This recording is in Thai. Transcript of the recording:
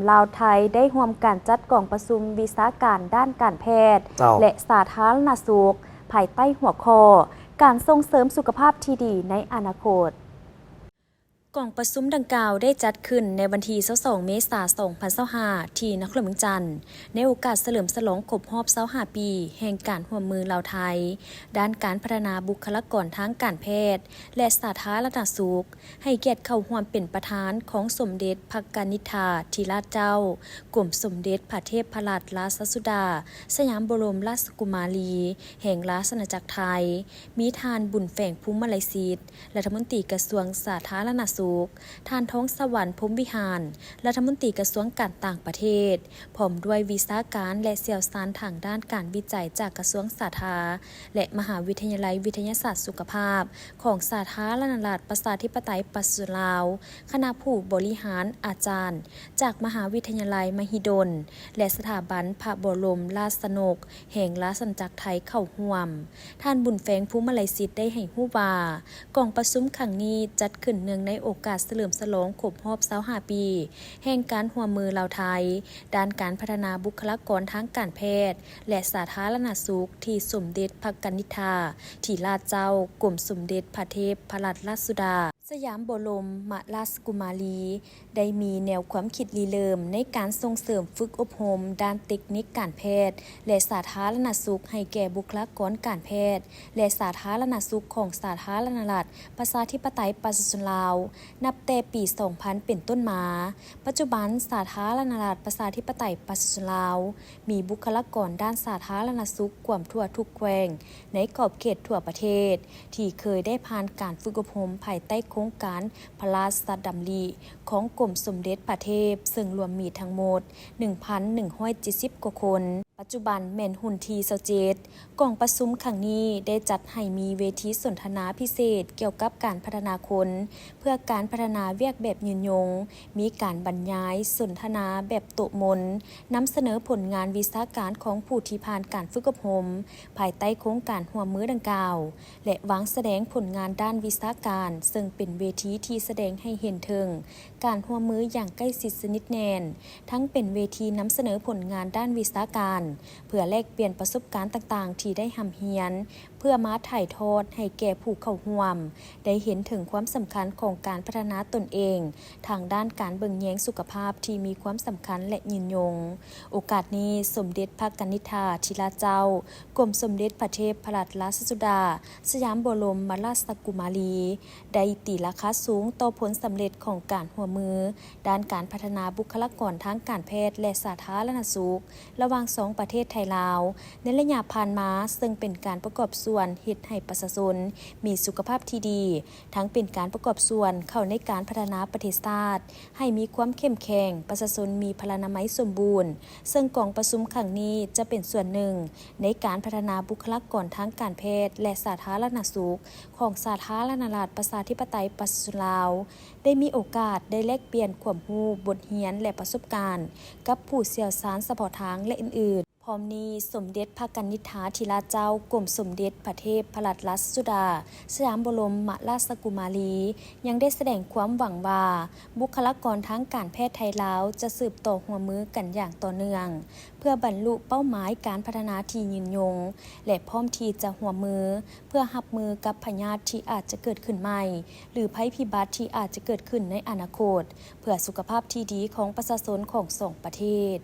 ลาวไทยได้ร่วมการจัดกองประชุมวิชาการด้านการแพทย์และสาธารณสุขภายใต้หัวข้อการส่งเสริมสุขภาพที่ดีในอนาคตกองประชุมดังกล่าวได้จัดขึ้นในวันที่22เมษายน2025ที่นครหลวงจันทร์ในโอกาสเฉลิมฉลองครบรอบ25ปีแห่งการร่วมมือลาวไทยด้านการพัฒนาบุคลากรทางการแพทย์และสาธารณสุขให้เกียรติเข้าร่วมเป็นประธานของสมเด็จพระกนิษฐาธิราชเจ้ากรมสมเด็จพระเทพรัตนราชสุดาสยามบรมราชกุมารีแห่งราชอาณาจักรไทยมีทานบุญแฝงภูมิลัยศิษย์รัฐมนตรีกระทรวงสาธารณสุขท่านท้องสวรรค์พรหมวิหารรัฐมนตรีกระทรวงการต่างประเทศพร้อมด้วยวิชาการและเชี่ยวชาญทางด้านการวิจัยจากกระทรวงสาธารณสุขและมหาวิทยาลัยวิทยาศาสตร์สุขภาพของสาธารณรัฐประชาธิปไตยประชาชนลาวคณะผู้บริหารอาจารย์จากมหาวิทยาลัยมหิดลและสถาบันพระบรมราชชนกแห่งราชอาณาจักรไทยเข้าร่วมท่านบุญแฝงภูมิลัยศิษย์ได้ให้ฮู้ว่ากองประชุมครั้งนี้จัดขึ้นเนื่องในโอกาสเฉลิมฉลองครบรอบ25ปีแห่งการร่วมมือลาวไทยด้านการพัฒนาบุคลากรทางการแพทย์และสาธารณสุขที่สมเด็จพระกนิษฐาธิราชเจ้ากรมสมเด็จพระเทพรัตนราชสุดาสยามบรมราชกุมารีได้มีแนวความคิดริเริ่มในการส่งเสริมฝึกอบรมด้านเทคนิคการแพทย์และสาธารณสุขให้แก่บุคลากรการแพทย์และสาธารณสุขของสาธารณรัฐประชาธิปไตยประชาชนลาวนับแต่ปี 2000 เป็นต้นมาปัจจุบันสาธารณรัฐประชาธิปไตยประชาชนลาวมีบุคลากรด้านสาธารณสุขกว่าทั่วทุกแขวงในขอบเขตทั่วประเทศที่เคยได้ผ่านการฝึกอบรมภายใต้โครงการพระราชดำริของกรมสมเด็จพระเทพซึ่งรวมมีทั้งหมด 1,170 กว่าคนปัจจุบันแม่นหุ่นที่27กองประชุมครั้งนี้ได้จัดให้มีเวทีสนทนาพิเศษเกี่ยวกับการพัฒนาคนเพื่อการพัฒนาเวียกแบบยืนยงมีการบรรยายสนทนาแบบโตมนนำเสนอผลงานวิชาการของผู้ที่ผ่านการฝึกอบรมภายใต้โครงการหัวมือดังกล่าวและวางแสดงผลงานด้านวิชาการซึ่งเป็นเวทีที่แสดงให้เห็นถึงการหัวมืออย่างใกล้ชิดสนิทแน่นทั้งเป็นเวทีนำเสนอผลงานด้านวิชาการเพื่อแลกเปลี่ยนประสบการณ์ต่างๆที่ได้ร่ำเรียนเพื่อมาถ่ายทอดให้แก่ผู้เข้าร่วมได้เห็นถึงความสำคัญของการพัฒนาตนเองทางด้านการเบิ่งแยงสุขภาพที่มีความสำคัญและยืนยงโอกาสนี้สมเด็จพระกนิษฐาธิราชเจ้ากรมสมเด็จพระเทพรัตนราชสุดาสยามบรมราชกุมารีได้ตีราคาสูงต่อผลสำเร็จของการร่วมมือด้านการพัฒนาบุคลากรทางการแพทย์และสาธารณสุขระหว่างสองประเทศไทยลาวในระยะผ่านมาซึ่งเป็นการประกอบส่วนเฮ็ดให้ประชาชนมีสุขภาพที่ดีทั้งเป็นการประกอบส่วนเข้าในการพัฒนาประเทศชาติให้มีความเข้มแข็งประชาชนมีพลานามัยสมบูรณ์ซึ่งกองประชุมครั้งนี้จะเป็นส่วนหนึ่งในการพัฒนาบุคลากรทางการแพทย์และสาธารณสุขของสาธารณรัฐประชาธิปไตยประชาชนลาวได้มีโอกาสได้แลกเปลี่ยนความรู้บทเรียนและประสบการณ์กับผู้เชี่ยวชาญเฉพาะทางและอื่นๆพร้อมนี้สมเด็จพระกนิษฐาธิราชเจ้ากรมสมเด็จพระเทพรัตนราชสุดาสยามบรมราชกุมารียังได้แสดงความหวังว่าบุคลากรทางการแพทย์ไทยลาวจะสืบต่อหัวมือกันอย่างต่อเนื่องเพื่อบรรลุเป้าหมายการพัฒนาที่ยืนยงและพร้อมที่จะหัวมือเพื่อรับมือกับพยาธิที่อาจจะเกิดขึ้นใหม่หรือภัยพิบัติที่อาจจะเกิดขึ้นในอนาคตเพื่อสุขภาพที่ดีของประชาชนของสองประเทศ